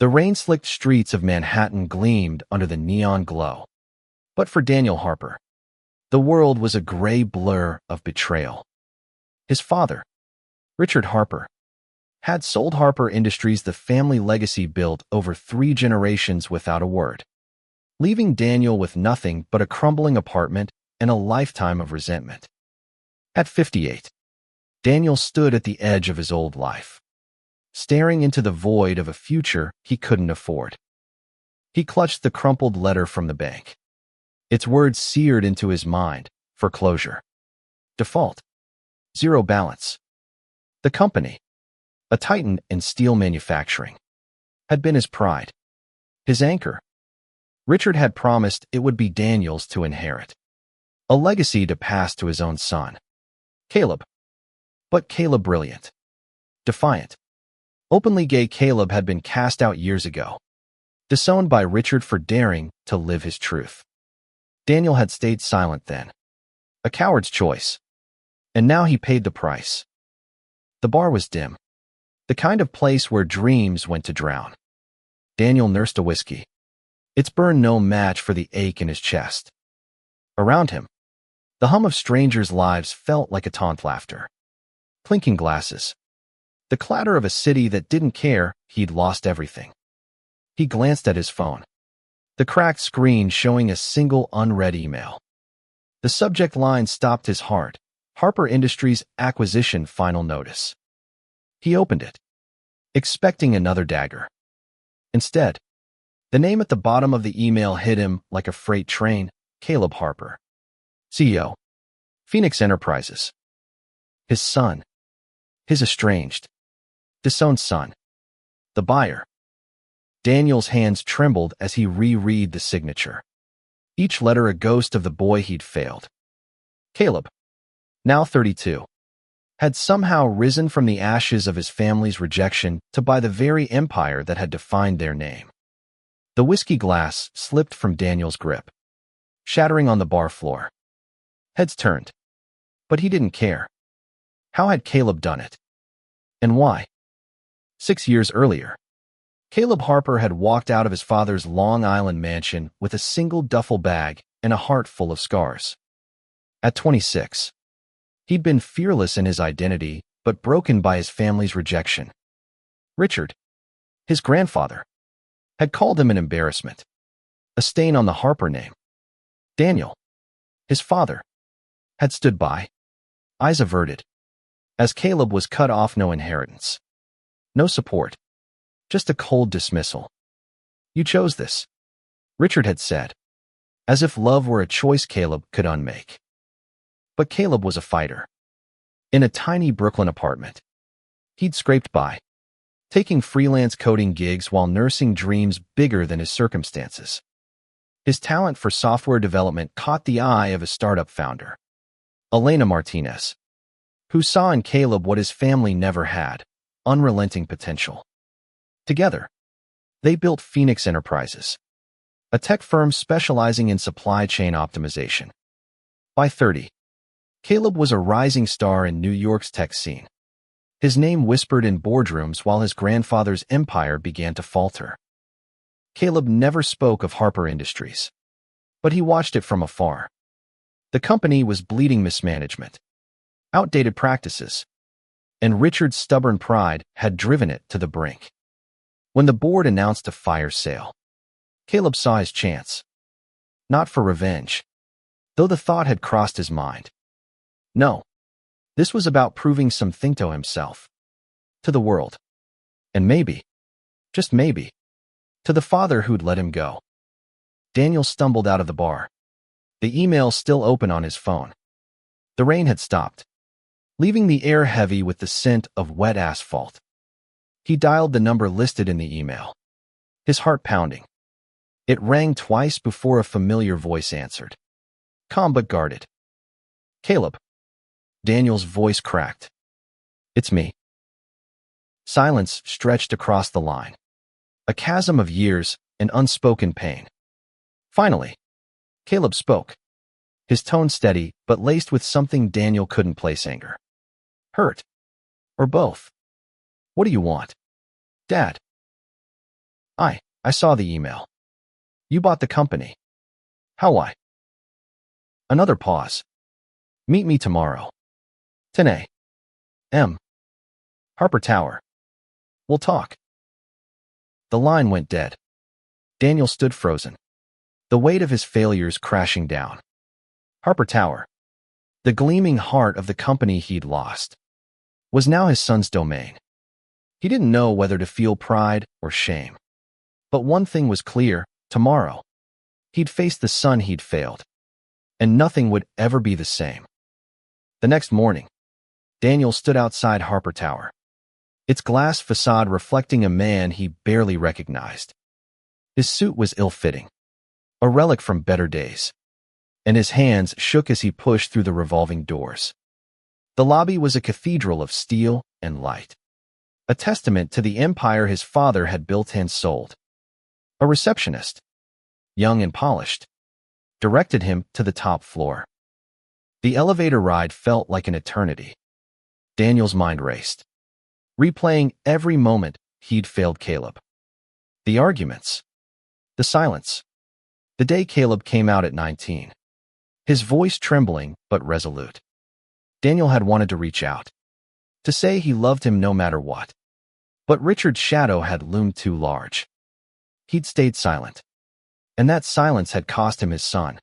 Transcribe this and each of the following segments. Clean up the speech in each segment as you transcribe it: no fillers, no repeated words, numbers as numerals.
The rain-slicked streets of Manhattan gleamed under the neon glow. But for Daniel Harper, the world was a gray blur of betrayal. His father, Richard Harper, had sold Harper Industries, the family legacy built over 3 generations, without a word, leaving Daniel with nothing but a crumbling apartment and a lifetime of resentment. At 58, Daniel stood at the edge of his old life, staring into the void of a future he couldn't afford. He clutched the crumpled letter from the bank. Its words seared into his mind: foreclosure, default, zero balance. The company, a titan in steel manufacturing, had been his pride, his anchor. Richard had promised it would be Daniel's to inherit, a legacy to pass to his own son, Caleb. But Caleb, brilliant, defiant, openly gay Caleb, had been cast out years ago, disowned by Richard for daring to live his truth. Daniel had stayed silent then, a coward's choice, and now he paid the price. The bar was dim, the kind of place where dreams went to drown. Daniel nursed a whiskey. Its burn no match for the ache in his chest. Around him, the hum of strangers' lives felt like a taunt laughter. Clinking glasses. The clatter of a city that didn't care he'd lost everything. He glanced at his phone. The cracked screen showing a single unread email. The subject line stopped his heart: Harper Industries acquisition final notice. He opened it, expecting another dagger. Instead, the name at the bottom of the email hit him like a freight train: Caleb Harper, CEO, Phoenix Enterprises. His son. His estranged, disowned son. The buyer. Daniel's hands trembled as he reread the signature, each letter a ghost of the boy he'd failed. Caleb, now 32, had somehow risen from the ashes of his family's rejection to buy the very empire that had defined their name. The whiskey glass slipped from Daniel's grip, shattering on the bar floor. Heads turned, but he didn't care. How had Caleb done it? And why? 6 years earlier, Caleb Harper had walked out of his father's Long Island mansion with a single duffel bag and a heart full of scars. At 26, he'd been fearless in his identity, but broken by his family's rejection. Richard, his grandfather, had called him an embarrassment, a stain on the Harper name. Daniel, his father, had stood by, eyes averted, as Caleb was cut off. No inheritance, no support, just a cold dismissal. You chose this, Richard had said, as if love were a choice Caleb could unmake. But Caleb was a fighter. In a tiny Brooklyn apartment, he'd scraped by, taking freelance coding gigs while nursing dreams bigger than his circumstances. His talent for software development caught the eye of a startup founder, Elena Martinez, who saw in Caleb what his family never had: unrelenting potential. Together, they built Phoenix Enterprises, a tech firm specializing in supply chain optimization. By 30, Caleb was a rising star in New York's tech scene, his name whispered in boardrooms while his grandfather's empire began to falter. Caleb never spoke of Harper Industries, but he watched it from afar. The company was bleeding mismanagement, outdated practices, and Richard's stubborn pride had driven it to the brink. When the board announced a fire sale, Caleb saw his chance. Not for revenge, though the thought had crossed his mind. No, this was about proving something to himself, to the world, and maybe, just maybe, to the father who'd let him go. Daniel stumbled out of the bar, the email still open on his phone. The rain had stopped, leaving the air heavy with the scent of wet asphalt. He dialed the number listed in the email, his heart pounding. It rang twice before a familiar voice answered, calm but guarded. Caleb. Daniel's voice cracked. It's me. Silence stretched across the line, a chasm of years and unspoken pain. Finally, Caleb spoke, his tone steady but laced with something Daniel couldn't place: anger, hurt, or both. What do you want, Dad? I saw the email. You bought the company. How I? Another pause. Meet me tomorrow. 10 a.m. Harper Tower. We'll talk. The line went dead. Daniel stood frozen, the weight of his failures crashing down. Harper Tower, the gleaming heart of the company he'd lost, was now his son's domain. He didn't know whether to feel pride or shame. But one thing was clear: tomorrow, he'd face the son he'd failed, and nothing would ever be the same. The next morning, Daniel stood outside Harper Tower, its glass facade reflecting a man he barely recognized. His suit was ill-fitting, a relic from better days, and his hands shook as he pushed through the revolving doors. The lobby was a cathedral of steel and light, a testament to the empire his father had built and sold. A receptionist, young and polished, directed him to the top floor. The elevator ride felt like an eternity. Daniel's mind raced, replaying every moment he'd failed Caleb. The arguments, the silence, the day Caleb came out at 19. His voice trembling but resolute. Daniel had wanted to reach out, to say he loved him no matter what. But Richard's shadow had loomed too large. He'd stayed silent, and that silence had cost him his son.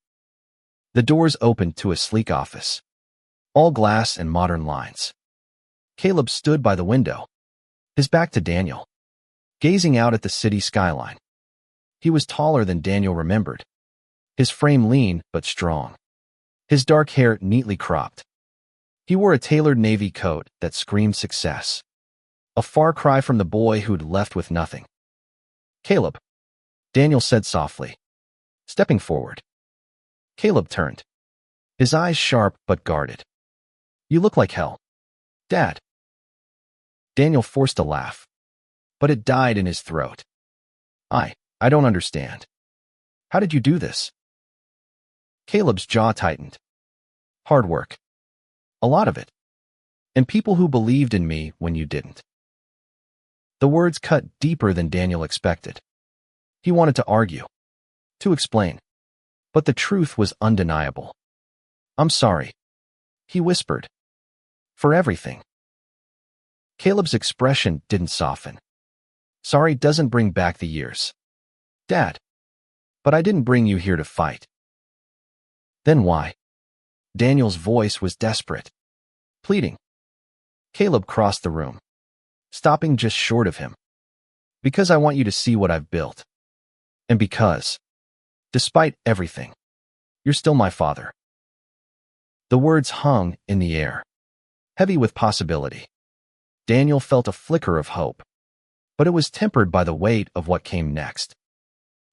The doors opened to a sleek office, all glass and modern lines. Caleb stood by the window, his back to Daniel, gazing out at the city skyline. He was taller than Daniel remembered, his frame lean but strong, his dark hair neatly cropped. He wore a tailored navy coat that screamed success, a far cry from the boy who'd left with nothing. "Caleb," Daniel said softly, stepping forward. Caleb turned, his eyes sharp but guarded. "You look like hell, Dad." Daniel forced a laugh, but it died in his throat. I don't understand. How did you do this?" Caleb's jaw tightened. "Hard work. A lot of it. And people who believed in me when you didn't." The words cut deeper than Daniel expected. He wanted to argue, to explain, but the truth was undeniable. "I'm sorry," he whispered, "for everything." Caleb's expression didn't soften. "Sorry doesn't bring back the years, Dad. But I didn't bring you here to fight." "Then why?" Daniel's voice was desperate, pleading. Caleb crossed the room, stopping just short of him. "Because I want you to see what I've built. And because, despite everything, you're still my father." The words hung in the air, heavy with possibility. Daniel felt a flicker of hope, but it was tempered by the weight of what came next.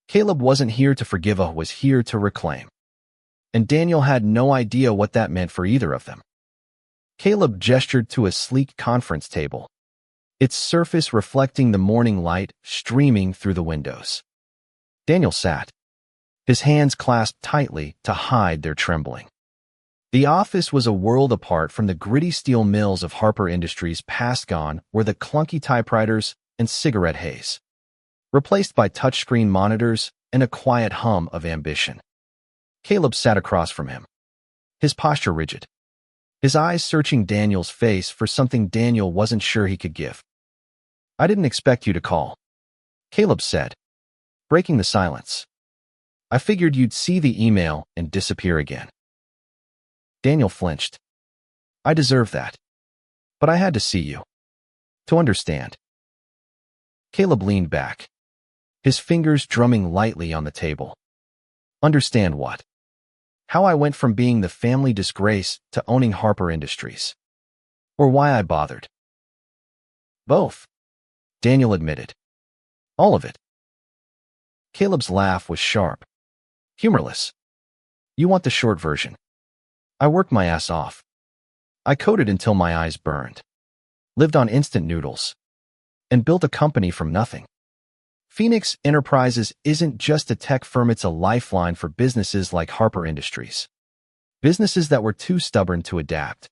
Caleb wasn't here to forgive, was here to reclaim. And Daniel had no idea what that meant for either of them. Caleb gestured to a sleek conference table, its surface reflecting the morning light streaming through the windows. Daniel sat, his hands clasped tightly to hide their trembling. The office was a world apart from the gritty steel mills of Harper Industries. Past gone were the clunky typewriters and cigarette haze, replaced by touchscreen monitors and a quiet hum of ambition. Caleb sat across from him, his posture rigid, his eyes searching Daniel's face for something Daniel wasn't sure he could give. "I didn't expect you to call," Caleb said, breaking the silence. "I figured you'd see the email and disappear again." Daniel flinched. "I deserve that. But I had to see you, to understand." Caleb leaned back, his fingers drumming lightly on the table. "Understand what?" "How I went from being the family disgrace to owning Harper Industries. Or why I bothered." "Both," Daniel admitted. "All of it." Caleb's laugh was sharp, humorless. "You want the short version. I worked my ass off. I coded until my eyes burned, lived on instant noodles, and built a company from nothing. Phoenix Enterprises isn't just a tech firm, it's a lifeline for businesses like Harper Industries. Businesses that were too stubborn to adapt."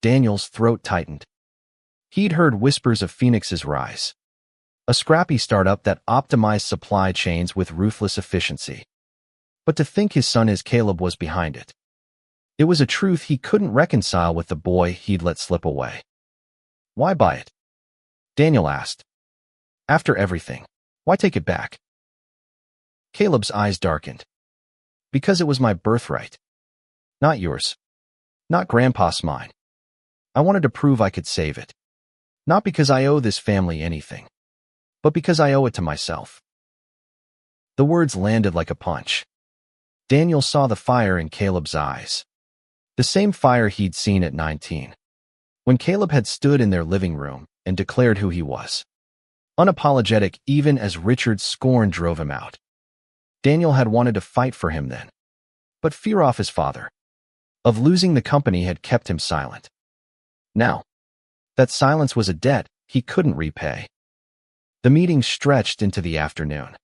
Daniel's throat tightened. He'd heard whispers of Phoenix's rise, a scrappy startup that optimized supply chains with ruthless efficiency. But to think his son Caleb was behind it. It was a truth he couldn't reconcile with the boy he'd let slip away. Why buy it? Daniel asked. After everything, why take it back? Caleb's eyes darkened. Because it was my birthright. Not yours. Not Grandpa's mine. I wanted to prove I could save it. Not because I owe this family anything, but because I owe it to myself. The words landed like a punch. Daniel saw the fire in Caleb's eyes. The same fire he'd seen at 19, when Caleb had stood in their living room and declared who he was. Unapologetic even as Richard's scorn drove him out. Daniel had wanted to fight for him then, but fear of his father, of losing the company, had kept him silent. Now, that silence was a debt he couldn't repay. The meeting stretched into the afternoon.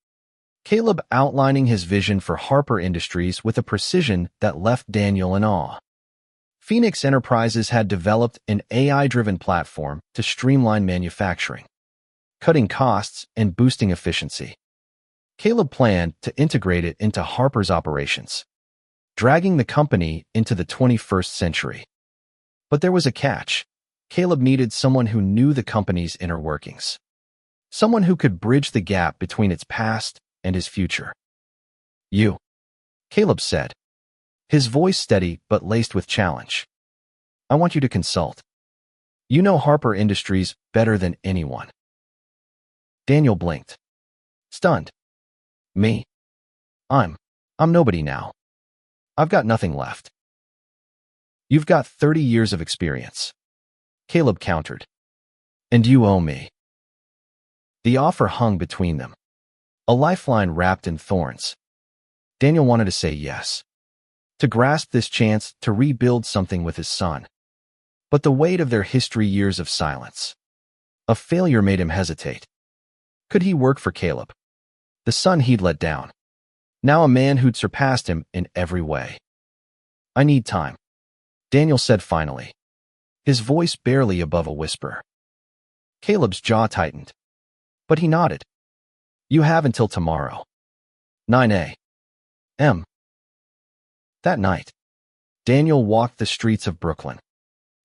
Caleb outlining his vision for Harper Industries with a precision that left Daniel in awe. Phoenix Enterprises had developed an AI-driven platform to streamline manufacturing, cutting costs and boosting efficiency. Caleb planned to integrate it into Harper's operations, dragging the company into the 21st century. But there was a catch. Caleb needed someone who knew the company's inner workings, someone who could bridge the gap between its past and his future. You, Caleb said, his voice steady but laced with challenge. I want you to consult. You know Harper Industries better than anyone. Daniel blinked, stunned. Me? I'm nobody now. I've got nothing left. You've got 30 years of experience, Caleb countered. And you owe me. The offer hung between them, a lifeline wrapped in thorns. Daniel wanted to say yes, to grasp this chance to rebuild something with his son. But the weight of their history, years of silence, of failure, made him hesitate. Could he work for Caleb, the son he'd let down, now a man who'd surpassed him in every way? I need time, Daniel said finally, his voice barely above a whisper. Caleb's jaw tightened, but he nodded. You have until tomorrow, 9 a.m. That night, Daniel walked the streets of Brooklyn,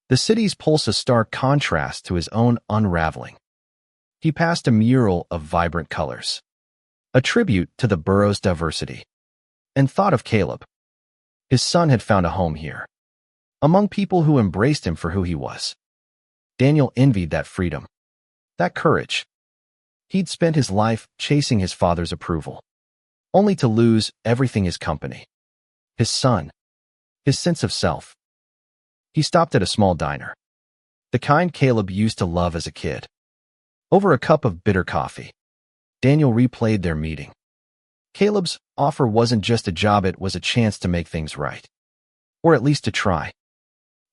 the city's pulse a stark contrast to his own unraveling. He passed a mural of vibrant colors, a tribute to the borough's diversity, and thought of Caleb. His son had found a home here, among people who embraced him for who he was. Daniel envied that freedom, that courage. He'd spent his life chasing his father's approval, only to lose everything: his company, his son, his sense of self. He stopped at a small diner, the kind Caleb used to love as a kid. Over a cup of bitter coffee, Daniel replayed their meeting. Caleb's offer wasn't just a job, it was a chance to make things right, or at least to try.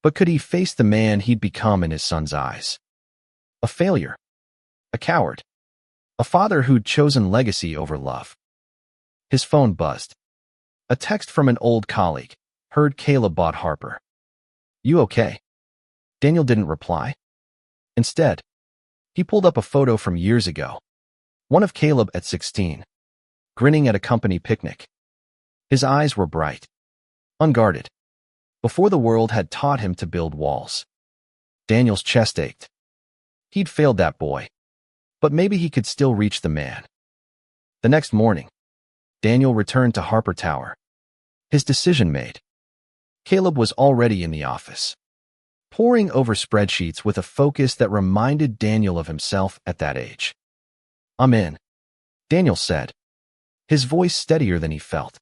But could he face the man he'd become in his son's eyes? A failure, a coward, a father who'd chosen legacy over love. His phone buzzed. A text from an old colleague. Heard Caleb bought Harper. You okay? Daniel didn't reply. Instead, he pulled up a photo from years ago, one of Caleb at 16, grinning at a company picnic. His eyes were bright, unguarded, before the world had taught him to build walls. Daniel's chest ached. He'd failed that boy, but maybe he could still reach the man. The next morning, Daniel returned to Harper Tower, his decision made. Caleb was already in the office, poring over spreadsheets with a focus that reminded Daniel of himself at that age. I'm in, Daniel said, his voice steadier than he felt.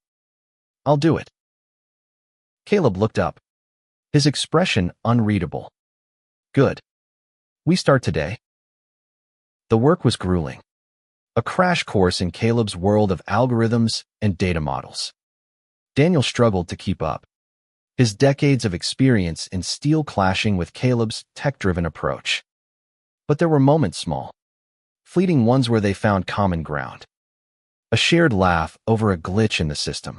I'll do it. Caleb looked up, his expression unreadable. Good. We start today. The work was grueling, a crash course in Caleb's world of algorithms and data models. Daniel struggled to keep up, his decades of experience in steel clashing with Caleb's tech-driven approach. But there were moments, small, fleeting ones, where they found common ground. A shared laugh over a glitch in the system.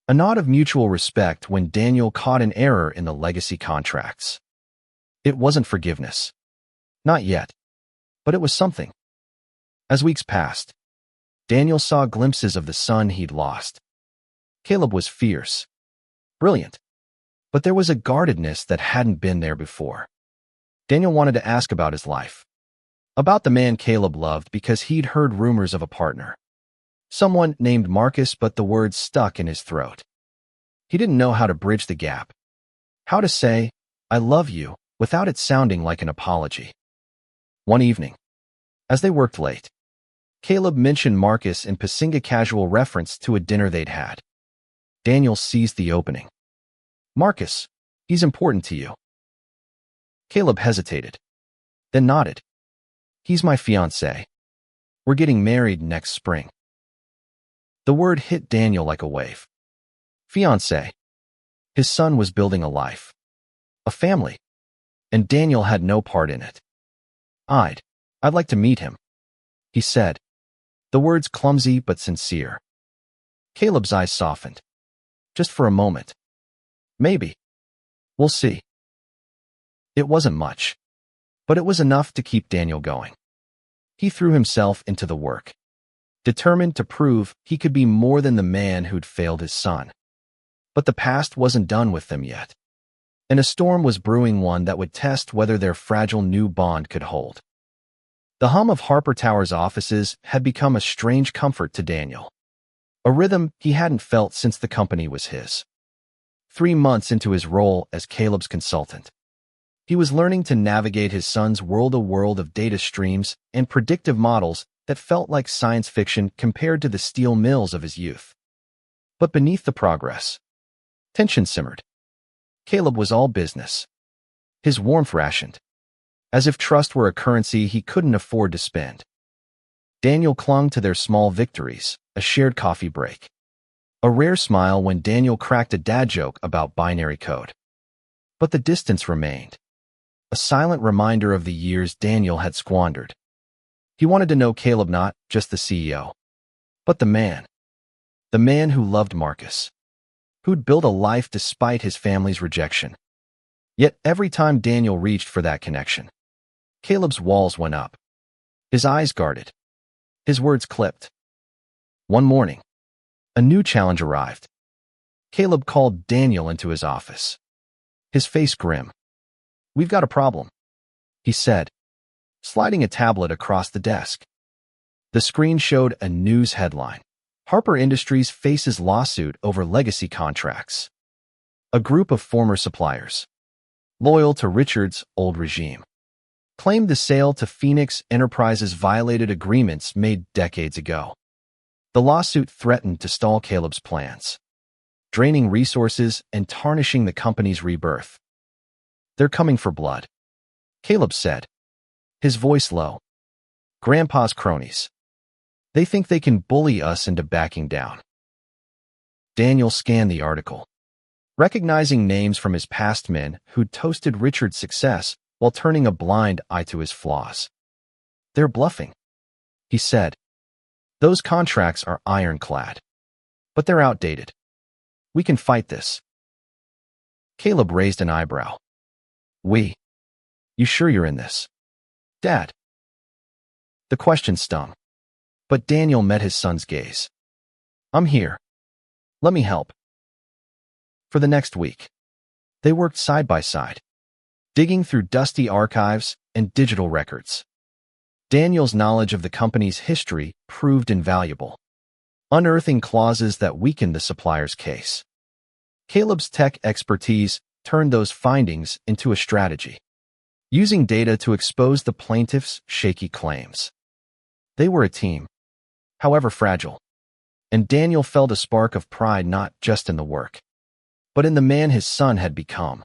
A nod of mutual respect when Daniel caught an error in the legacy contracts. It wasn't forgiveness. Not yet. But it was something. As weeks passed, Daniel saw glimpses of the son he'd lost. Caleb was fierce, brilliant, but there was a guardedness that hadn't been there before. Daniel wanted to ask about his life, about the man Caleb loved because he'd heard rumors of a partner. Someone named Marcus, but the words stuck in his throat. He didn't know how to bridge the gap, how to say, "I love you," without it sounding like an apology. One evening, as they worked late, Caleb mentioned Marcus in passing a casual reference to a dinner they'd had. Daniel seized the opening. "Marcus, he's important to you." Caleb hesitated, then nodded. "He's my fiancé. We're getting married next spring." The word hit Daniel like a wave. Fiancé. His son was building a life, a family, and Daniel had no part in it. I'd like to meet him," he said, the words clumsy but sincere. Caleb's eyes softened, just for a moment. "Maybe. We'll see." It wasn't much, but it was enough to keep Daniel going. He threw himself into the work, determined to prove he could be more than the man who'd failed his son. But the past wasn't done with them yet, and a storm was brewing, one that would test whether their fragile new bond could hold. The hum of Harper Tower's offices had become a strange comfort to Daniel, a rhythm he hadn't felt since the company was his. 3 months into his role as Caleb's consultant, he was learning to navigate his son's world, a world of data streams and predictive models that felt like science fiction compared to the steel mills of his youth. But beneath the progress, tension simmered. Caleb was all business, his warmth rationed, as if trust were a currency he couldn't afford to spend. Daniel clung to their small victories, a shared coffee break, a rare smile when Daniel cracked a dad joke about binary code. But the distance remained, a silent reminder of the years Daniel had squandered. He wanted to know Caleb, not just the CEO, but the man who loved Marcus, who'd built a life despite his family's rejection. Yet every time Daniel reached for that connection, Caleb's walls went up, his eyes guarded, his words clipped. One morning, a new challenge arrived. Caleb called Daniel into his office, his face grim. "We've got a problem," he said, sliding a tablet across the desk. The screen showed a news headline: Harper Industries faces lawsuit over legacy contracts. A group of former suppliers, loyal to Richard's old regime, claimed the sale to Phoenix Enterprises violated agreements made decades ago. The lawsuit threatened to stall Caleb's plans, draining resources and tarnishing the company's rebirth. "They're coming for blood," Caleb said, his voice low. "Grandpa's cronies. They think they can bully us into backing down." Daniel scanned the article, recognizing names from his past, men who'd toasted Richard's success while turning a blind eye to his flaws. "They're bluffing," he said. "Those contracts are ironclad, but they're outdated. We can fight this." Caleb raised an eyebrow. "We? You sure you're in this, Dad?" The question stung, but Daniel met his son's gaze. "I'm here. Let me help." For the next week, they worked side by side, digging through dusty archives and digital records. Daniel's knowledge of the company's history proved invaluable, unearthing clauses that weakened the supplier's case. Caleb's tech expertise turned those findings into a strategy, using data to expose the plaintiff's shaky claims. They were a team, however fragile, and Daniel felt a spark of pride not just in the work, but in the man his son had become.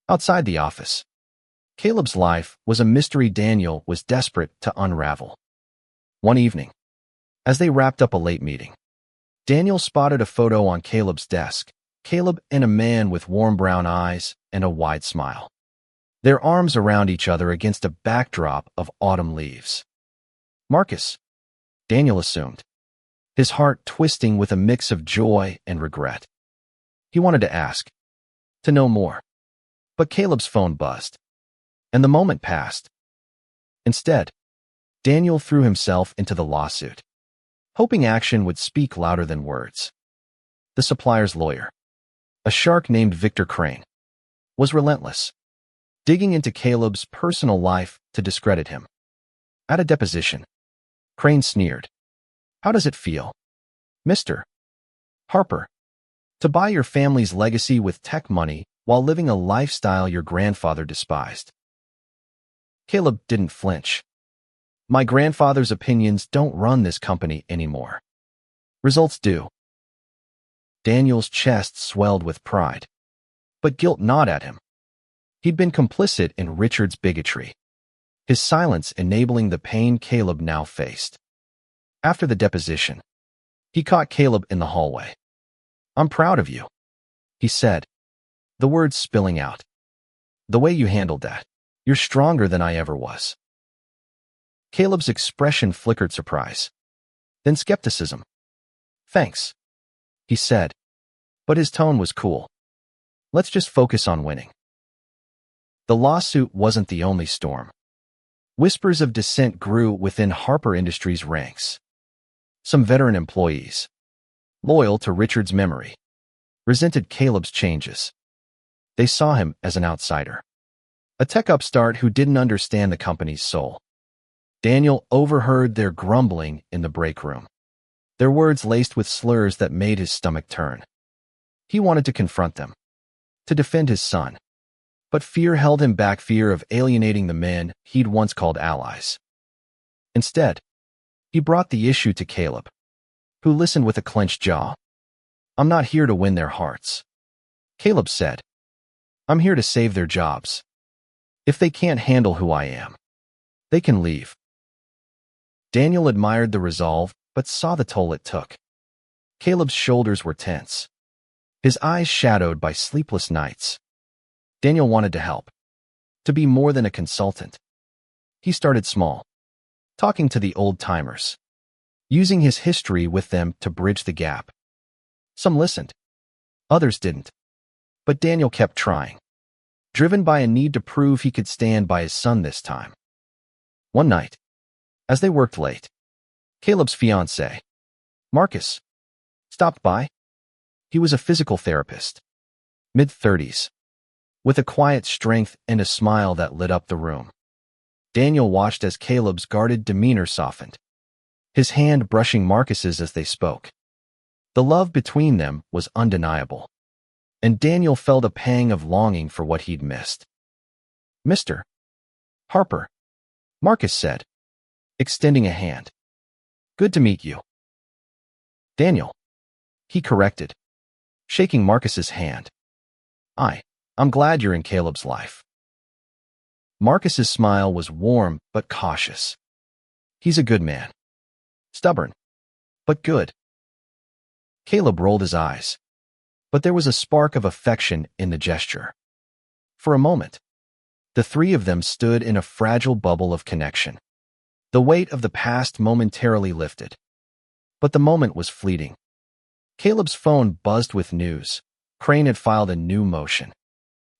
Outside the office, Caleb's life was a mystery Daniel was desperate to unravel. One evening, as they wrapped up a late meeting, Daniel spotted a photo on Caleb's desk, Caleb and a man with warm brown eyes and a wide smile, their arms around each other against a backdrop of autumn leaves. "Marcus," Daniel assumed, his heart twisting with a mix of joy and regret. He wanted to ask, to know more. But Caleb's phone buzzed, and the moment passed. Instead, Daniel threw himself into the lawsuit, hoping action would speak louder than words. The supplier's lawyer, a shark named Victor Crane, was relentless, digging into Caleb's personal life to discredit him. At a deposition, Crane sneered. "How does it feel, Mr. Harper, to buy your family's legacy with tech money while living a lifestyle your grandfather despised?" Caleb didn't flinch. "My grandfather's opinions don't run this company anymore. Results do." Daniel's chest swelled with pride, but guilt gnawed at him. He'd been complicit in Richard's bigotry, his silence enabling the pain Caleb now faced. After the deposition, he caught Caleb in the hallway. "I'm proud of you," he said, the words spilling out. "The way you handled that. You're stronger than I ever was." Caleb's expression flickered surprise, then skepticism. "Thanks," he said, but his tone was cool. "Let's just focus on winning." The lawsuit wasn't the only storm. Whispers of dissent grew within Harper Industries' ranks. Some veteran employees, loyal to Richard's memory, resented Caleb's changes. They saw him as an outsider, a tech upstart who didn't understand the company's soul. Daniel overheard their grumbling in the break room, their words laced with slurs that made his stomach turn. He wanted to confront them, to defend his son, but fear held him back, fear of alienating the men he'd once called allies. Instead, he brought the issue to Caleb, who listened with a clenched jaw. "I'm not here to win their hearts," Caleb said. "I'm here to save their jobs. If they can't handle who I am, they can leave." Daniel admired the resolve, but saw the toll it took. Caleb's shoulders were tense, his eyes shadowed by sleepless nights. Daniel wanted to help, to be more than a consultant. He started small, talking to the old-timers, using his history with them to bridge the gap. Some listened, others didn't. But Daniel kept trying, driven by a need to prove he could stand by his son this time. One night, as they worked late, Caleb's fiancé, Marcus, stopped by. He was a physical therapist, mid-30s, with a quiet strength and a smile that lit up the room. Daniel watched as Caleb's guarded demeanor softened, his hand brushing Marcus's as they spoke. The love between them was undeniable, and Daniel felt a pang of longing for what he'd missed. "Mr. Harper," Marcus said, extending a hand. "Good to meet you." "Daniel," he corrected, shaking Marcus's hand. I'm glad you're in Caleb's life." Marcus's smile was warm but cautious. "He's a good man. Stubborn, but good." Caleb rolled his eyes, but there was a spark of affection in the gesture. For a moment, the three of them stood in a fragile bubble of connection. The weight of the past momentarily lifted, but the moment was fleeting. Caleb's phone buzzed with news. Crane had filed a new motion,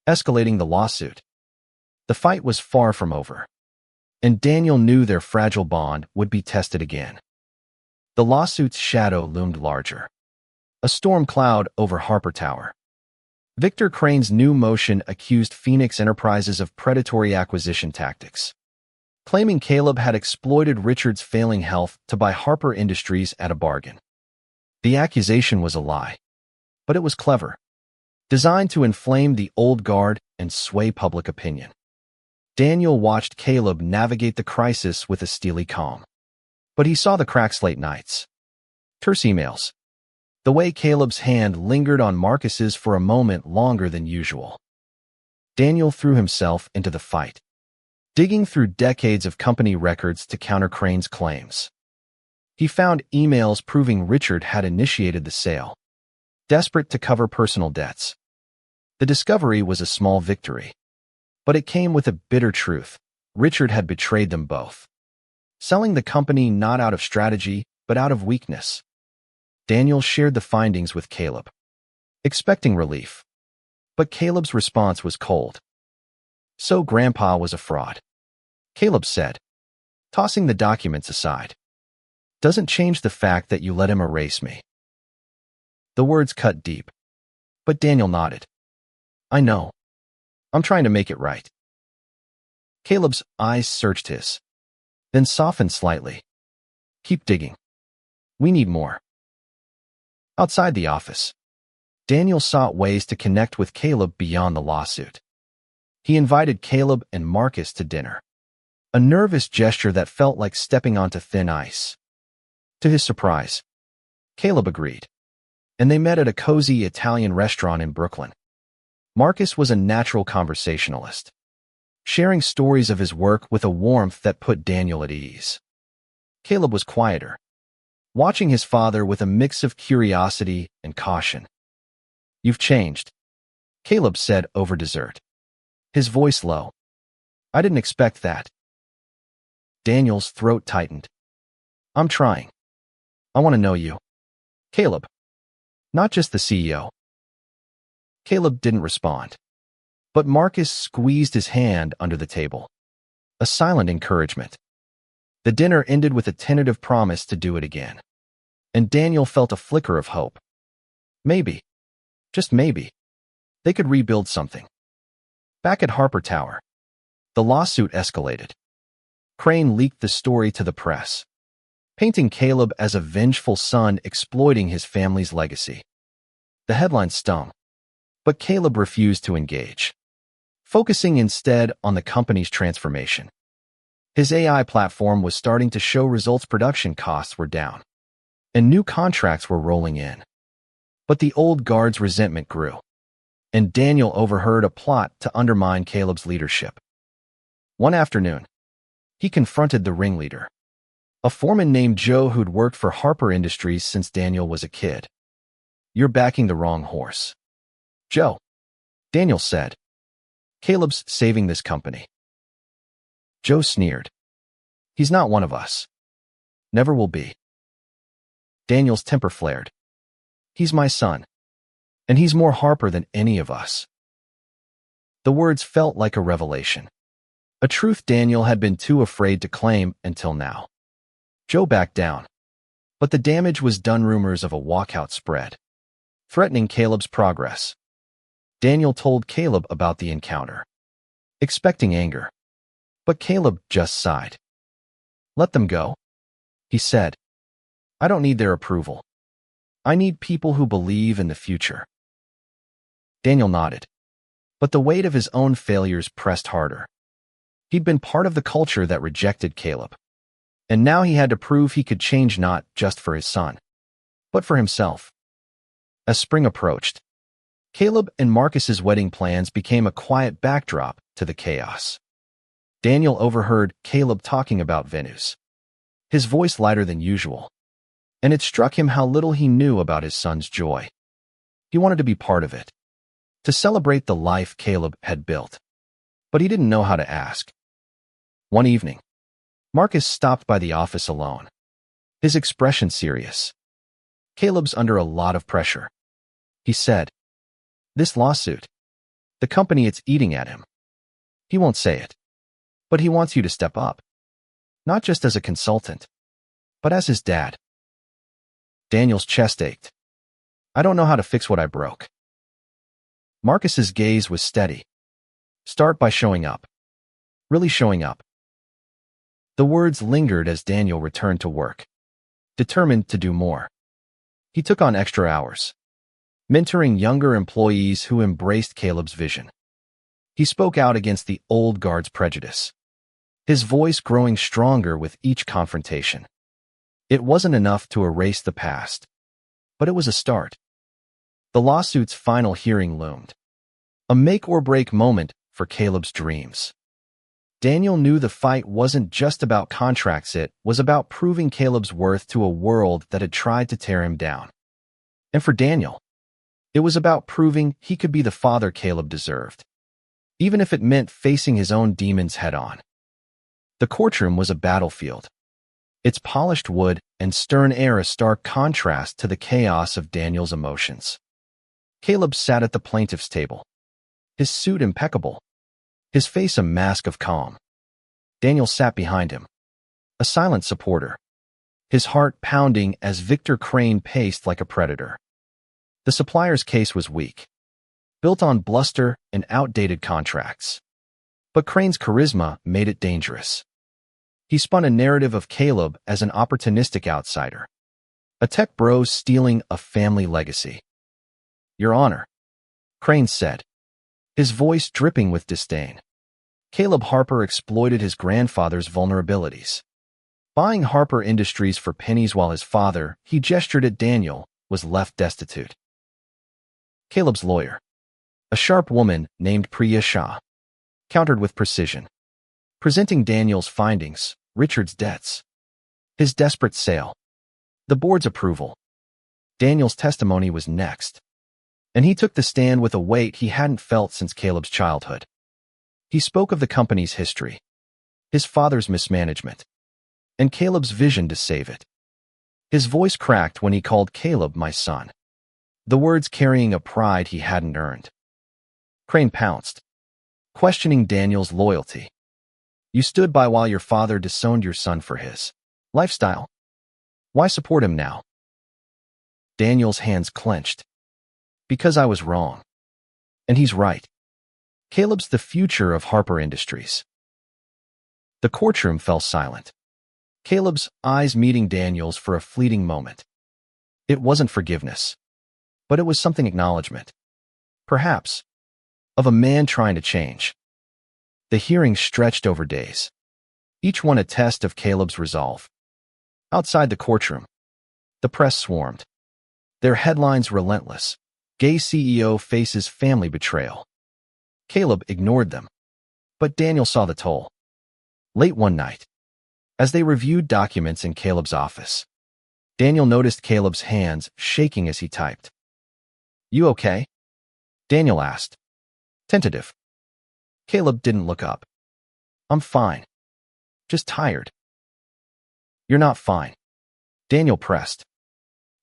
escalating the lawsuit. The fight was far from over, and Daniel knew their fragile bond would be tested again. The lawsuit's shadow loomed larger, a storm cloud over Harper Tower. Victor Crane's new motion accused Phoenix Enterprises of predatory acquisition tactics, claiming Caleb had exploited Richard's failing health to buy Harper Industries at a bargain. The accusation was a lie, but it was clever, designed to inflame the old guard and sway public opinion. Daniel watched Caleb navigate the crisis with a steely calm, but he saw the cracks late nights. Terse emails, the way Caleb's hand lingered on Marcus's for a moment longer than usual. Daniel threw himself into the fight, digging through decades of company records to counter Crane's claims. He found emails proving Richard had initiated the sale, desperate to cover personal debts. The discovery was a small victory, but it came with a bitter truth. Richard had betrayed them both, selling the company not out of strategy, but out of weakness. Daniel shared the findings with Caleb, expecting relief, but Caleb's response was cold. "So Grandpa was a fraud," Caleb said, tossing the documents aside. Doesn't change the fact that you let him erase me. The words cut deep, but Daniel nodded. I know. I'm trying to make it right. Caleb's eyes searched his, then softened slightly. Keep digging. We need more. Outside the office, Daniel sought ways to connect with Caleb beyond the lawsuit. He invited Caleb and Marcus to dinner, a nervous gesture that felt like stepping onto thin ice. To his surprise, Caleb agreed, and they met at a cozy Italian restaurant in Brooklyn. Marcus was a natural conversationalist, sharing stories of his work with a warmth that put Daniel at ease. Caleb was quieter, watching his father with a mix of curiosity and caution. You've changed, Caleb said over dessert, his voice low. I didn't expect that. Daniel's throat tightened. I'm trying. I want to know you, Caleb, not just the CEO. Caleb didn't respond, but Marcus squeezed his hand under the table, a silent encouragement. The dinner ended with a tentative promise to do it again, and Daniel felt a flicker of hope. Maybe, just maybe, they could rebuild something. Back at Harper Tower, the lawsuit escalated. Crane leaked the story to the press, painting Caleb as a vengeful son exploiting his family's legacy. The headline stung, but Caleb refused to engage, focusing instead on the company's transformation. His AI platform was starting to show results. Production costs were down, and new contracts were rolling in. But the old guard's resentment grew, and Daniel overheard a plot to undermine Caleb's leadership. One afternoon, he confronted the ringleader, a foreman named Joe who'd worked for Harper Industries since Daniel was a kid. You're backing the wrong horse, Joe, Daniel said. Caleb's saving this company. Joe sneered. He's not one of us. Never will be. Daniel's temper flared. He's my son, and he's more Harper than any of us. The words felt like a revelation, a truth Daniel had been too afraid to claim until now. Joe backed down, but the damage was done. Rumors of a walkout spread, threatening Caleb's progress. Daniel told Caleb about the encounter, expecting anger, but Caleb just sighed. Let them go, he said. I don't need their approval. I need people who believe in the future. Daniel nodded, but the weight of his own failures pressed harder. He'd been part of the culture that rejected Caleb, and now he had to prove he could change, not just for his son, but for himself. As spring approached, Caleb and Marcus's wedding plans became a quiet backdrop to the chaos. Daniel overheard Caleb talking about venues, his voice lighter than usual, and it struck him how little he knew about his son's joy. He wanted to be part of it, to celebrate the life Caleb had built, but he didn't know how to ask. One evening, Marcus stopped by the office alone, his expression serious. Caleb's under a lot of pressure, he said. This lawsuit, the company, it's eating at him. He won't say it, but he wants you to step up, not just as a consultant, but as his dad. Daniel's chest ached. I don't know how to fix what I broke. Marcus's gaze was steady. Start by showing up. Really showing up. The words lingered as Daniel returned to work, determined to do more. He took on extra hours, mentoring younger employees who embraced Caleb's vision. He spoke out against the old guard's prejudice, his voice growing stronger with each confrontation. It wasn't enough to erase the past, but it was a start. The lawsuit's final hearing loomed, a make-or-break moment for Caleb's dreams. Daniel knew the fight wasn't just about contracts, it was about proving Caleb's worth to a world that had tried to tear him down. And for Daniel, it was about proving he could be the father Caleb deserved, even if it meant facing his own demons head-on. The courtroom was a battlefield, its polished wood and stern air a stark contrast to the chaos of Daniel's emotions. Caleb sat at the plaintiff's table, his suit impeccable, his face a mask of calm. Daniel sat behind him, a silent supporter, his heart pounding as Victor Crane paced like a predator. The supplier's case was weak, built on bluster and outdated contracts. But Crane's charisma made it dangerous. He spun a narrative of Caleb as an opportunistic outsider, a tech bro stealing a family legacy. "Your Honor," Crane said, his voice dripping with disdain. Caleb Harper exploited his grandfather's vulnerabilities. Buying Harper Industries for pennies while his father, he gestured at Daniel, was left destitute. Caleb's lawyer, a sharp woman named Priya Shah, countered with precision, presenting Daniel's findings, Richard's debts, his desperate sale, the board's approval. Daniel's testimony was next, and he took the stand with a weight he hadn't felt since Caleb's childhood. He spoke of the company's history, his father's mismanagement, and Caleb's vision to save it. His voice cracked when he called Caleb my son, the words carrying a pride he hadn't earned. Crane pounced, questioning Daniel's loyalty. "You stood by while your father disowned your son for his lifestyle. Why support him now?" Daniel's hands clenched. "Because I was wrong. And he's right. Caleb's the future of Harper Industries." The courtroom fell silent, Caleb's eyes meeting Daniel's for a fleeting moment. It wasn't forgiveness, but it was something acknowledgement, perhaps, of a man trying to change. The hearing stretched over days, each one a test of Caleb's resolve. Outside the courtroom, the press swarmed, their headlines relentless. Gay CEO faces family betrayal. Caleb ignored them, but Daniel saw the toll. Late one night, as they reviewed documents in Caleb's office, Daniel noticed Caleb's hands shaking as he typed. "You okay?" Daniel asked, tentative. Caleb didn't look up. "I'm fine. Just tired." "You're not fine." Daniel pressed.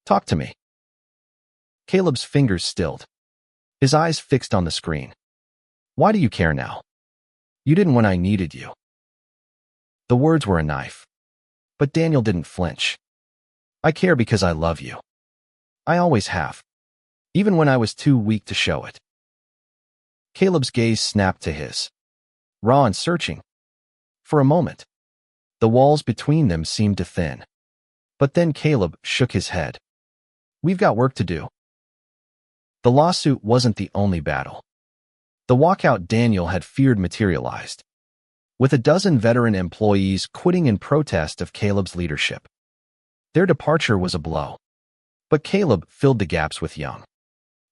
"Talk to me." Caleb's fingers stilled, his eyes fixed on the screen. "Why do you care now? You didn't when I needed you." The words were a knife, but Daniel didn't flinch. "I care because I love you. I always have, even when I was too weak to show it." Caleb's gaze snapped to his, raw and searching. For a moment, the walls between them seemed to thin. But then Caleb shook his head. "We've got work to do." The lawsuit wasn't the only battle. The walkout Daniel had feared materialized, with a dozen veteran employees quitting in protest of Caleb's leadership. Their departure was a blow, but Caleb filled the gaps with young,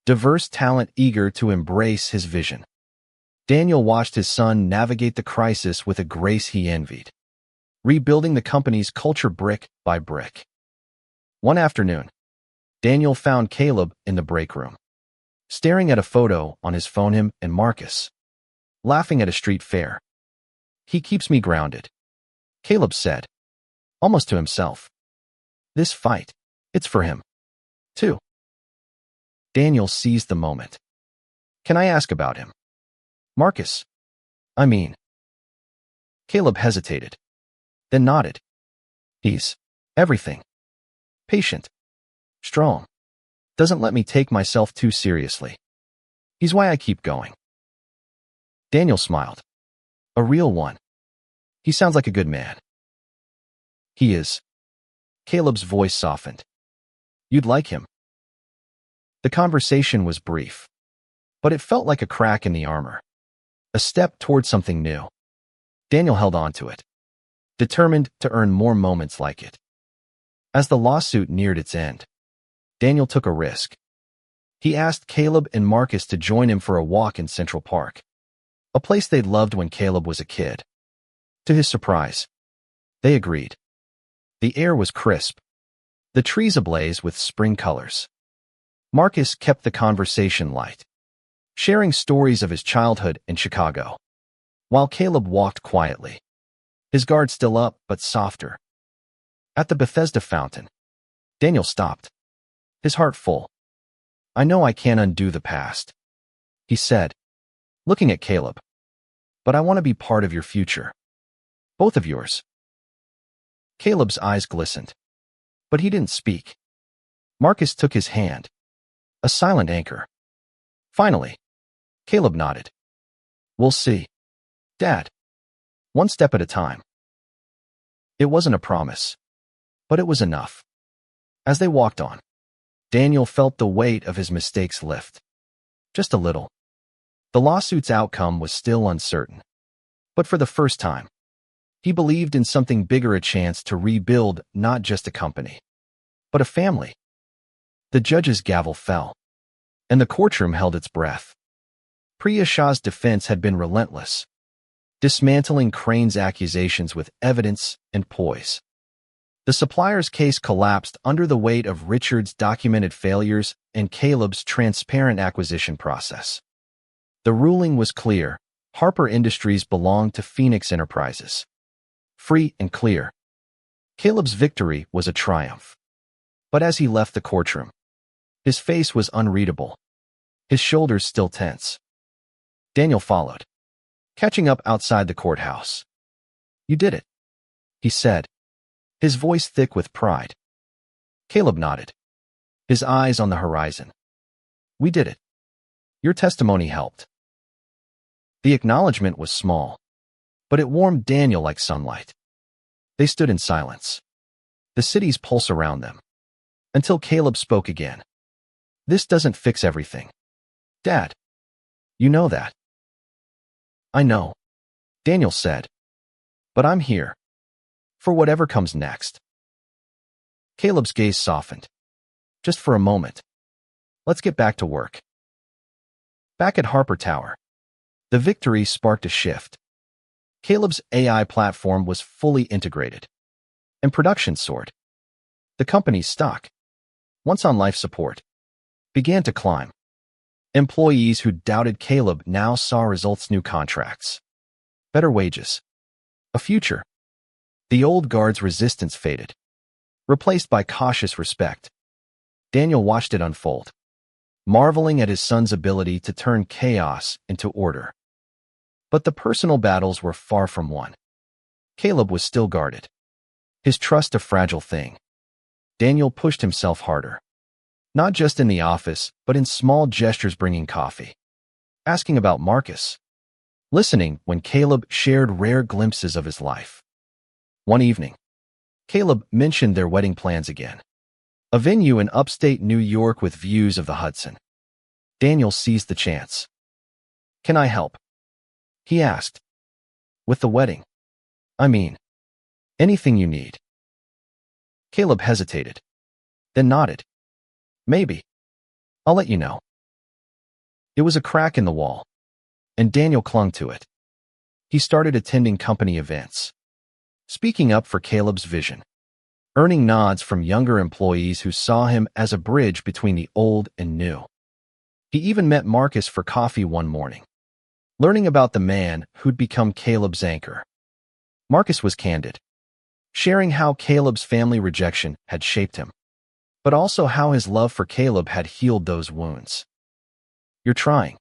diverse talent eager to embrace his vision. Daniel watched his son navigate the crisis with a grace he envied, rebuilding the company's culture brick by brick. One afternoon, Daniel found Caleb in the break room, staring at a photo on his phone, him and Marcus, laughing at a street fair. "He keeps me grounded," Caleb said, almost to himself. "This fight, it's for him, too." Daniel seized the moment. "Can I ask about him?" "Marcus, I mean." Caleb hesitated, then nodded. "He's everything. Patient, strong, doesn't let me take myself too seriously. He's why I keep going." Daniel smiled. "A real one. He sounds like a good man." "He is." Caleb's voice softened. "You'd like him." The conversation was brief, but it felt like a crack in the armor, a step toward something new. Daniel held on to it, determined to earn more moments like it. As the lawsuit neared its end, Daniel took a risk. He asked Caleb and Marcus to join him for a walk in Central Park, a place they'd loved when Caleb was a kid. To his surprise, they agreed. The air was crisp, the trees ablaze with spring colors. Marcus kept the conversation light, sharing stories of his childhood in Chicago, while Caleb walked quietly, his guard still up but softer. At the Bethesda fountain, Daniel stopped, his heart full. "I know I can't undo the past," he said, looking at Caleb, "but I want to be part of your future. Both of yours." Caleb's eyes glistened, but he didn't speak. Marcus took his hand, a silent anchor. Finally, Caleb nodded. We'll see, Dad. One step at a time. It wasn't a promise, but it was enough. As they walked on, Daniel felt the weight of his mistakes lift. Just a little. The lawsuit's outcome was still uncertain. But for the first time, he believed in something bigger, a chance to rebuild not just a company, but a family. The judge's gavel fell, and the courtroom held its breath. Priya Shah's defense had been relentless, dismantling Crane's accusations with evidence and poise. The supplier's case collapsed under the weight of Richard's documented failures and Caleb's transparent acquisition process. The ruling was clear. Harper Industries belonged to Phoenix Enterprises. Free and clear. Caleb's victory was a triumph. But as he left the courtroom, his face was unreadable, his shoulders still tense. Daniel followed, catching up outside the courthouse. You did it, he said, his voice thick with pride. Caleb nodded, his eyes on the horizon. We did it. Your testimony helped. The acknowledgement was small, but it warmed Daniel like sunlight. They stood in silence, the city's pulse around them, until Caleb spoke again. This doesn't fix everything, Dad. You know that. I know, Daniel said, but I'm here for whatever comes next. Caleb's gaze softened. Just for a moment. Let's get back to work. Back at Harper Tower, the victory sparked a shift. Caleb's AI platform was fully integrated, and production soared. The company's stock, once on life support, began to climb. Employees who doubted Caleb now saw results: new contracts, better wages, a future. The old guard's resistance faded, replaced by cautious respect. Daniel watched it unfold, marveling at his son's ability to turn chaos into order. But the personal battles were far from won. Caleb was still guarded, his trust a fragile thing. Daniel pushed himself harder, not just in the office, but in small gestures: bringing coffee, asking about Marcus, listening when Caleb shared rare glimpses of his life. One evening, Caleb mentioned their wedding plans again, a venue in upstate New York with views of the Hudson. Daniel seized the chance. Can I help? He asked. With the wedding? I mean, anything you need. Caleb hesitated, then nodded. Maybe. I'll let you know. It was a crack in the wall, and Daniel clung to it. He started attending company events, speaking up for Caleb's vision, earning nods from younger employees who saw him as a bridge between the old and new. He even met Marcus for coffee one morning, learning about the man who'd become Caleb's anchor. Marcus was candid, sharing how Caleb's family rejection had shaped him, but also how his love for Caleb had healed those wounds. You're trying,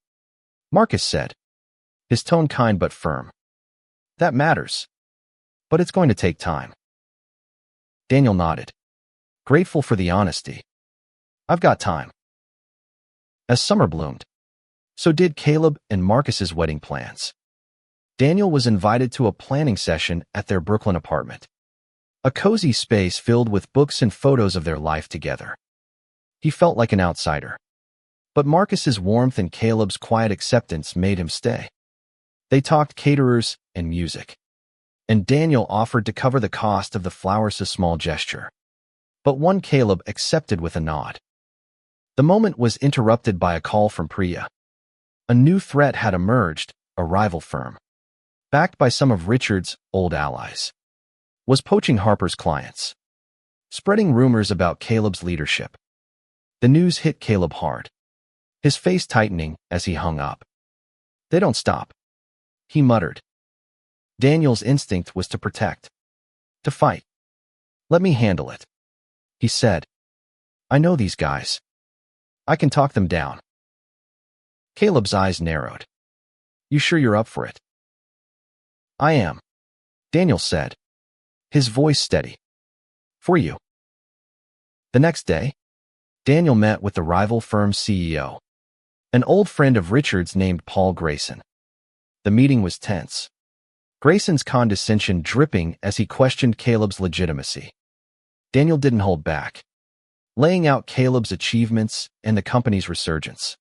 Marcus said, his tone kind but firm. That matters, but it's going to take time. Daniel nodded, grateful for the honesty. I've got time. As summer bloomed, so did Caleb and Marcus's wedding plans. Daniel was invited to a planning session at their Brooklyn apartment, a cozy space filled with books and photos of their life together. He felt like an outsider, but Marcus's warmth and Caleb's quiet acceptance made him stay. They talked caterers and music, and Daniel offered to cover the cost of the flowers, a small gesture. But one Caleb accepted with a nod. The moment was interrupted by a call from Priya. A new threat had emerged: a rival firm, backed by some of Richard's old allies, was poaching Harper's clients, spreading rumors about Caleb's leadership. The news hit Caleb hard, his face tightening as he hung up. They don't stop, he muttered. Daniel's instinct was to protect, to fight. Let me handle it, he said. I know these guys. I can talk them down. Caleb's eyes narrowed. You sure you're up for it? I am, Daniel said, his voice steady. For you. The next day, Daniel met with the rival firm's CEO, an old friend of Richard's named Paul Grayson. The meeting was tense, Grayson's condescension dripping as he questioned Caleb's legitimacy. Daniel didn't hold back, laying out Caleb's achievements and the company's resurgence.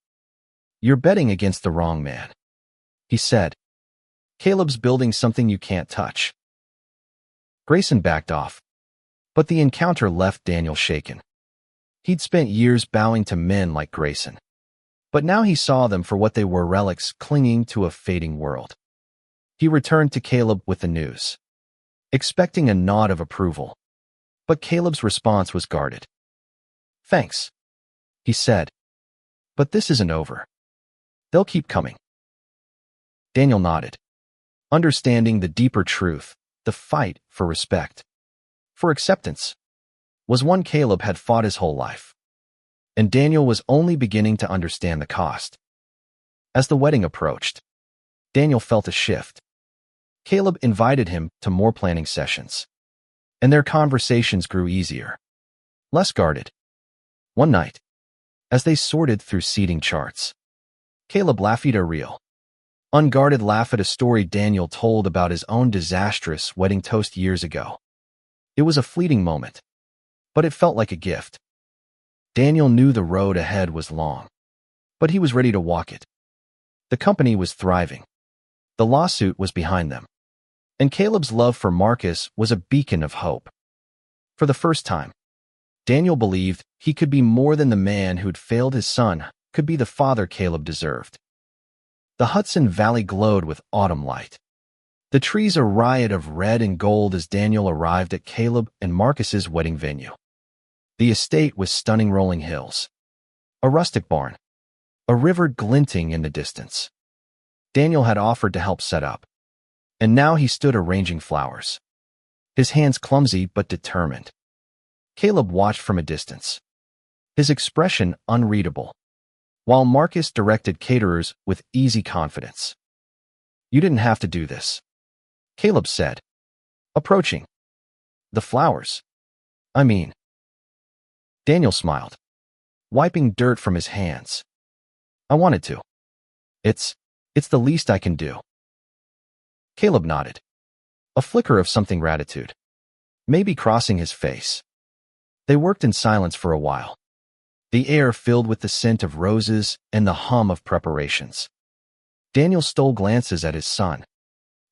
You're betting against the wrong man, he said. Caleb's building something you can't touch. Grayson backed off, but the encounter left Daniel shaken. He'd spent years bowing to men like Grayson, but now he saw them for what they were, relics clinging to a fading world. He returned to Caleb with the news, expecting a nod of approval, but Caleb's response was guarded. Thanks, he said, but this isn't over. They'll keep coming. Daniel nodded, understanding the deeper truth. The fight for respect, for acceptance, was one Caleb had fought his whole life, and Daniel was only beginning to understand the cost. As the wedding approached, Daniel felt a shift. Caleb invited him to more planning sessions, and their conversations grew easier, less guarded. One night, as they sorted through seating charts, Caleb laughed at a real, unguarded laugh at a story Daniel told about his own disastrous wedding toast years ago. It was a fleeting moment, but it felt like a gift. Daniel knew the road ahead was long, but he was ready to walk it. The company was thriving. The lawsuit was behind them, and Caleb's love for Marcus was a beacon of hope. For the first time, Daniel believed he could be more than the man who'd failed his son, could be the father Caleb deserved. The Hudson Valley glowed with autumn light, the trees a riot of red and gold as Daniel arrived at Caleb and Marcus's wedding venue. The estate was stunning rolling hills, a rustic barn, a river glinting in the distance. Daniel had offered to help set up, and now he stood arranging flowers, his hands clumsy but determined. Caleb watched from a distance, his expression unreadable, while Marcus directed caterers with easy confidence. You didn't have to do this, Caleb said, approaching. The flowers. I mean. Daniel smiled, wiping dirt from his hands. I wanted to. It's the least I can do. Caleb nodded, a flicker of something gratitude, maybe crossing his face. They worked in silence for a while, the air filled with the scent of roses and the hum of preparations. Daniel stole glances at his son,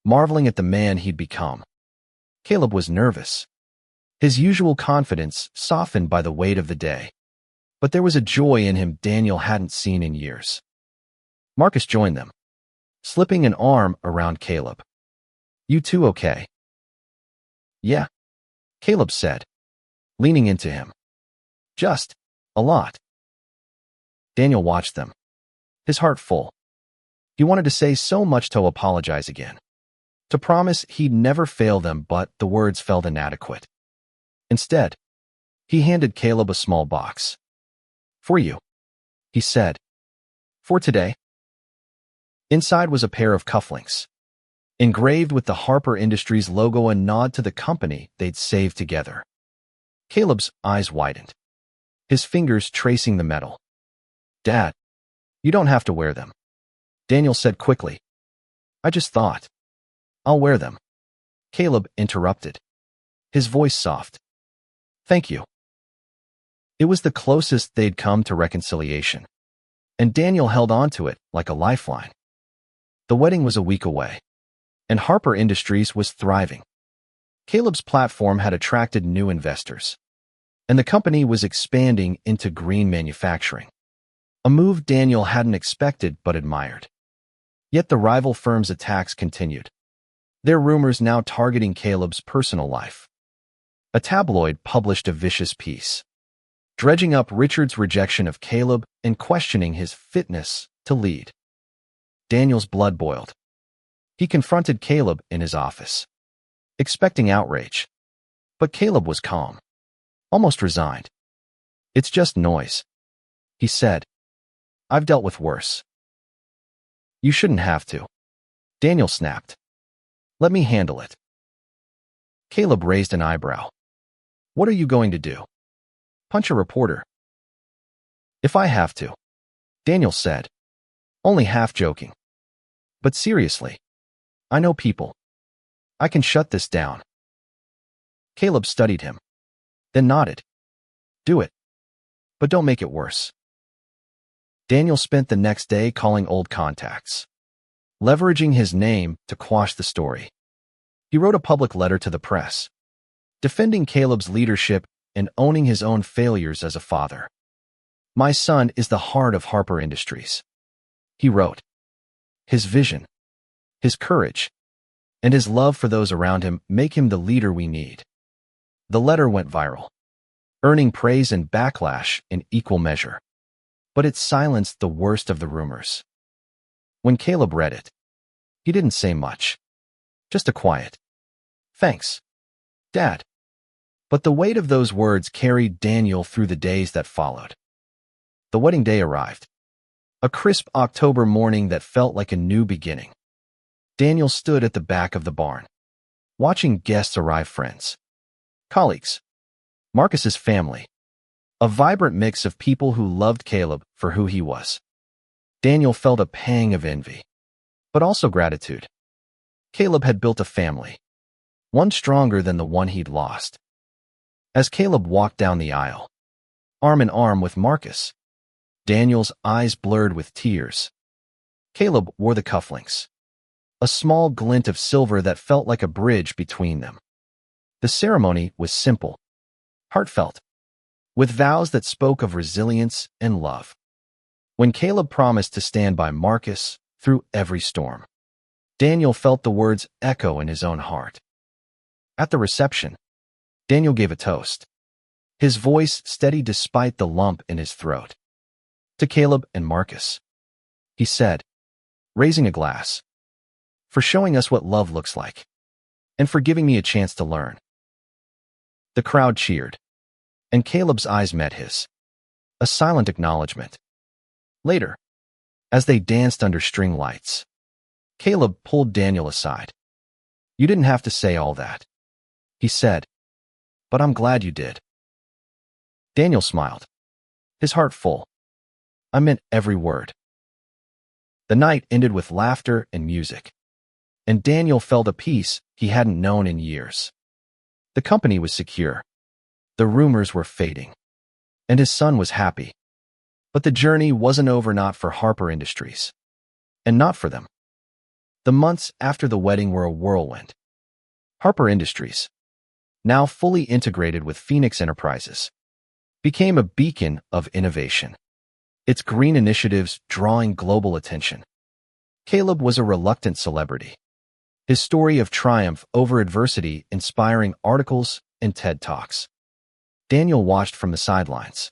marveling at the man he'd become. Caleb was nervous, his usual confidence softened by the weight of the day, but there was a joy in him Daniel hadn't seen in years. Marcus joined them, slipping an arm around Caleb. You two okay? Yeah, Caleb said, leaning into him. Just a lot. Daniel watched them, his heart full. He wanted to say so much to apologize again, to promise he'd never fail them, but the words felt inadequate. Instead, he handed Caleb a small box. For you, he said. For today. Inside was a pair of cufflinks, engraved with the Harper Industries logo, a nod to the company they'd saved together. Caleb's eyes widened, his fingers tracing the metal. Dad, you don't have to wear them, Daniel said quickly. I just thought. I'll wear them. Caleb interrupted, his voice soft. Thank you. It was the closest they'd come to reconciliation, and Daniel held on to it like a lifeline. The wedding was a week away, and Harper Industries was thriving. Caleb's platform had attracted new investors, and the company was expanding into green manufacturing, a move Daniel hadn't expected but admired. Yet the rival firm's attacks continued, their rumors now targeting Caleb's personal life. A tabloid published a vicious piece, dredging up Richard's rejection of Caleb and questioning his fitness to lead. Daniel's blood boiled. He confronted Caleb in his office, expecting outrage. But Caleb was calm, almost resigned. It's just noise, he said. I've dealt with worse. You shouldn't have to, Daniel snapped. Let me handle it. Caleb raised an eyebrow. What are you going to do? Punch a reporter? If I have to, Daniel said, only half joking. But seriously, I know people. I can shut this down. Caleb studied him, then nodded. Do it. But don't make it worse. Daniel spent the next day calling old contacts, leveraging his name to quash the story. He wrote a public letter to the press, defending Caleb's leadership and owning his own failures as a father. My son is the heart of Harper Industries, he wrote. His vision, his courage, and his love for those around him make him the leader we need. The letter went viral, earning praise and backlash in equal measure. But it silenced the worst of the rumors. When Caleb read it, he didn't say much, just a quiet, "Thanks, Dad." But the weight of those words carried Daniel through the days that followed. The wedding day arrived, a crisp October morning that felt like a new beginning. Daniel stood at the back of the barn, watching guests arrive, friends, colleagues, Marcus's family, a vibrant mix of people who loved Caleb for who he was. Daniel felt a pang of envy, but also gratitude. Caleb had built a family, one stronger than the one he'd lost. As Caleb walked down the aisle, arm in arm with Marcus, Daniel's eyes blurred with tears. Caleb wore the cufflinks, a small glint of silver that felt like a bridge between them. The ceremony was simple, heartfelt, with vows that spoke of resilience and love. When Caleb promised to stand by Marcus through every storm, Daniel felt the words echo in his own heart. At the reception, Daniel gave a toast, his voice steady despite the lump in his throat. To Caleb and Marcus, he said, raising a glass, for showing us what love looks like, and for giving me a chance to learn. The crowd cheered, and Caleb's eyes met his, a silent acknowledgement. Later, as they danced under string lights, Caleb pulled Daniel aside. You didn't have to say all that, he said, but I'm glad you did. Daniel smiled, his heart full. I meant every word. The night ended with laughter and music, and Daniel felt a peace he hadn't known in years. The company was secure. The rumors were fading, and his son was happy. But the journey wasn't over, not for Harper Industries, and not for them. The months after the wedding were a whirlwind. Harper Industries, now fully integrated with Phoenix Enterprises, became a beacon of innovation, its green initiatives drawing global attention. Caleb was a reluctant celebrity, his story of triumph over adversity inspiring articles and TED Talks. Daniel watched from the sidelines,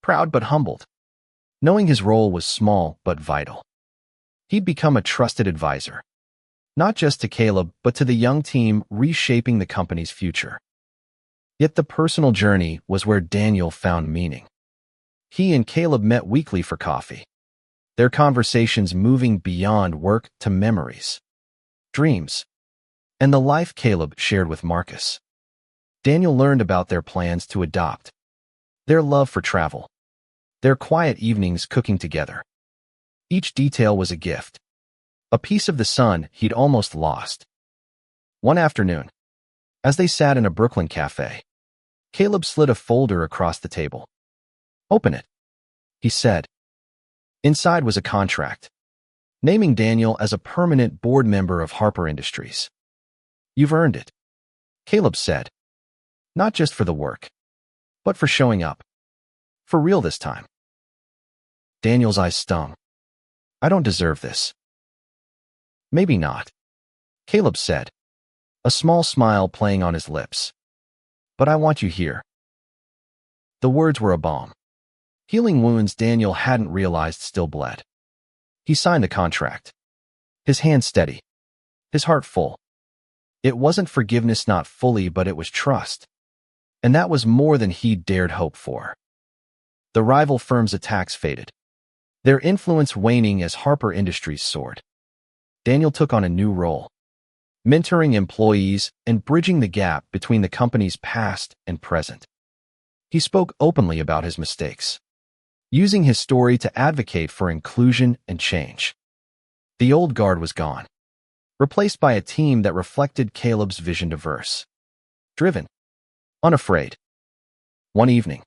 proud but humbled, knowing his role was small but vital. He'd become a trusted advisor, not just to Caleb but to the young team reshaping the company's future. Yet the personal journey was where Daniel found meaning. He and Caleb met weekly for coffee, their conversations moving beyond work to memories, dreams, and the life Caleb shared with Marcus. Daniel learned about their plans to adopt, their love for travel, their quiet evenings cooking together. Each detail was a gift, a piece of the son he'd almost lost. One afternoon, as they sat in a Brooklyn cafe, Caleb slid a folder across the table. Open it, he said. Inside was a contract, naming Daniel as a permanent board member of Harper Industries. You've earned it, Caleb said. Not just for the work, but for showing up. For real this time. Daniel's eyes stung. I don't deserve this. Maybe not, Caleb said, a small smile playing on his lips. But I want you here. The words were a balm, healing wounds Daniel hadn't realized still bled. He signed the contract, his hand steady, his heart full. It wasn't forgiveness, not fully, but it was trust. And that was more than he'd dared hope for. The rival firms' attacks faded, their influence waning as Harper Industries soared. Daniel took on a new role, mentoring employees and bridging the gap between the company's past and present. He spoke openly about his mistakes, using his story to advocate for inclusion and change. The old guard was gone, replaced by a team that reflected Caleb's vision: diverse, driven, unafraid. One evening,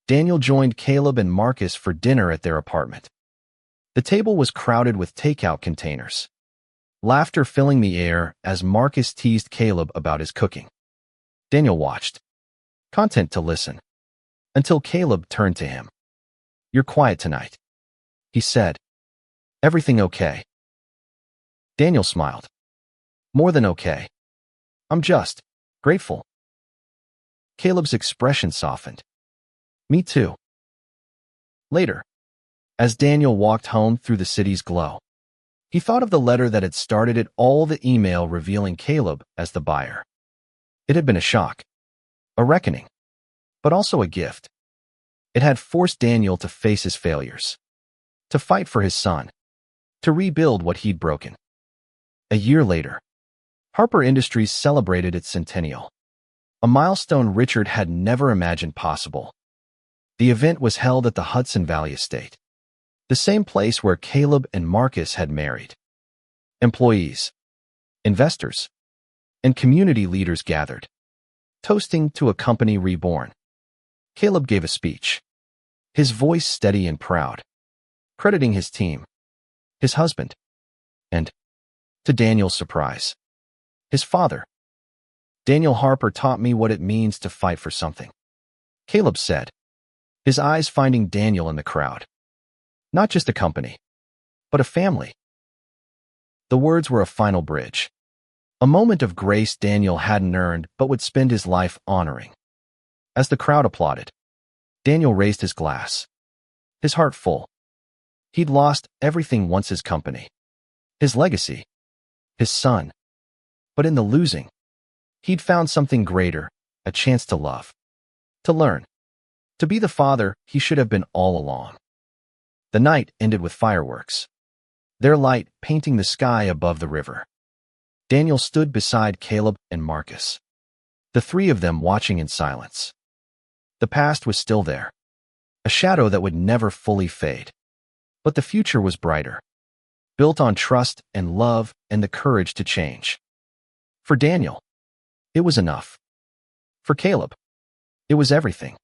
Daniel joined Caleb and Marcus for dinner at their apartment. The table was crowded with takeout containers, laughter filling the air as Marcus teased Caleb about his cooking. Daniel watched, content to listen, until Caleb turned to him. "You're quiet tonight," he said. "Everything okay?" Daniel smiled. "More than okay. I'm just grateful." Caleb's expression softened. "Me too." Later, as Daniel walked home through the city's glow, he thought of the letter that had started it all, the email revealing Caleb as the buyer. It had been a shock, a reckoning, but also a gift. It had forced Daniel to face his failures, to fight for his son, to rebuild what he'd broken. A year later, Harper Industries celebrated its centennial, a milestone Richard had never imagined possible. The event was held at the Hudson Valley Estate, the same place where Caleb and Marcus had married. Employees, investors, and community leaders gathered, toasting to a company reborn. Caleb gave a speech, his voice steady and proud, crediting his team, his husband, and, to Daniel's surprise, his father. "Daniel Harper taught me what it means to fight for something," Caleb said, his eyes finding Daniel in the crowd. "Not just a company, but a family." The words were a final bridge, a moment of grace Daniel hadn't earned but would spend his life honoring. As the crowd applauded, Daniel raised his glass, his heart full. He'd lost everything once: his company, his legacy, his son. But in the losing, he'd found something greater: a chance to love, to learn, to be the father he should have been all along. The night ended with fireworks, their light painting the sky above the river. Daniel stood beside Caleb and Marcus, the three of them watching in silence. The past was still there, a shadow that would never fully fade. But the future was brighter, built on trust and love and the courage to change. For Daniel, it was enough. For Caleb, it was everything.